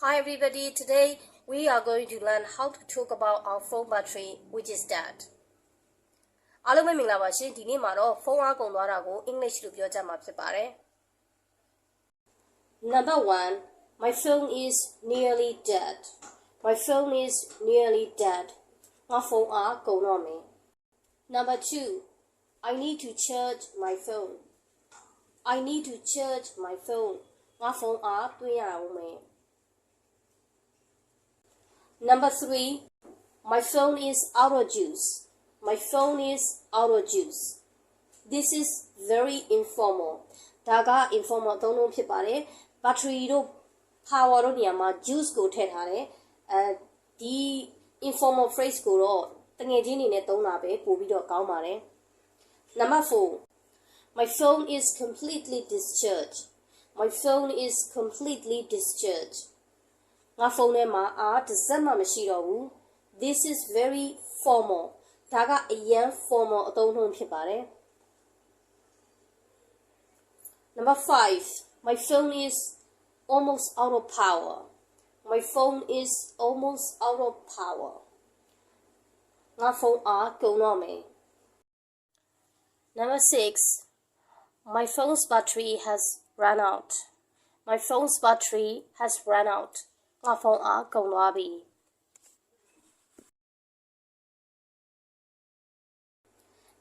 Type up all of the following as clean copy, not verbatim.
Hi everybody, today we are going to learn how to talk about our phone battery which is dead. အားလုံးပဲမင်္ဂလာပါရှင်ဒီနေ့မှာတော့ဖုန်းအားကုန်သွားတာကို English လို့ပြောကြမှာဖြစ်ပါတယ် Number 1 My phone is nearly dead. My phone is nearly dead. ငါဖုန်းအားကုန်တော့မယ် Number 2 I need to charge my phone. I need to charge my phone. ငါဖုန်းအားသွင်းရအောင်မယ် Number 3 My phone is out of juice. My phone is out of juice. This is very informal. ဒါက informal သုံးလုံးဖြစ်ပါတယ် battery တို့ power တို့နေရာမှာ juice ကိုထည့်ထားတယ်ဒီ informal phrase ကိုတော့တငယ်ချင်းတွေနဲ့သုံးတာပဲပို့ပြီးတော့ကောင်းပါတယ် Number 4 My phone is completely discharged. My phone is completely discharged. ငါဖုန်းထဲမှာအားတစ်စက်မှမရှိတော့ဘူး This is very formal. ဒါကအရန် formal အသုံးနှုန်းဖြစ်ပါတယ် Number 5 My phone is almost out of power. My phone is almost out of power. ငါဖုန်းအားကုန်တော့မယ် Number 6 My phone's battery has run out. My phone's battery has run out. ငါဖုန်းအားကုန်သွားပြီ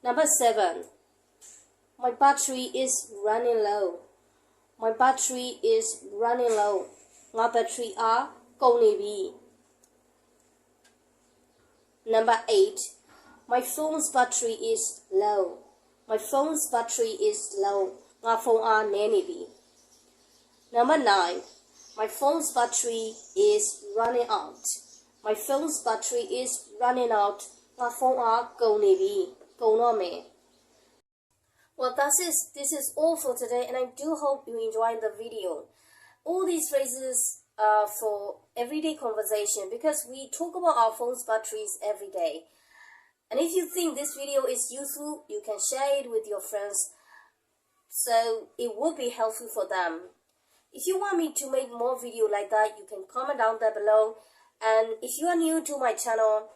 Number 7 My battery is running low. My battery is running low. ငါ battery အားကုန်နေပြီ Number 8 My phone's battery is low. My phone's battery is low. ငါဖုန်းအားနည်းနေပြီ Number 9 My phone's battery is running out. My phone's battery is running out. ငါဖုန်းအားကုန်နေပြီကုန်တော့မယ် Well, this is all for today, and I do hope you enjoyed the video. All these phrases are for everyday conversation because we talk about our phone's batteries every day. And if you think this video is useful, you can share it with your friends so it will be helpful for them. If you want me to make more video like that, you can comment down there below. And if you are new to my channel,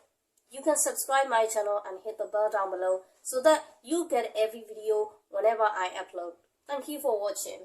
you can subscribe my channel and hit the bell down below so that you get every video whenever I upload. Thank you for watching.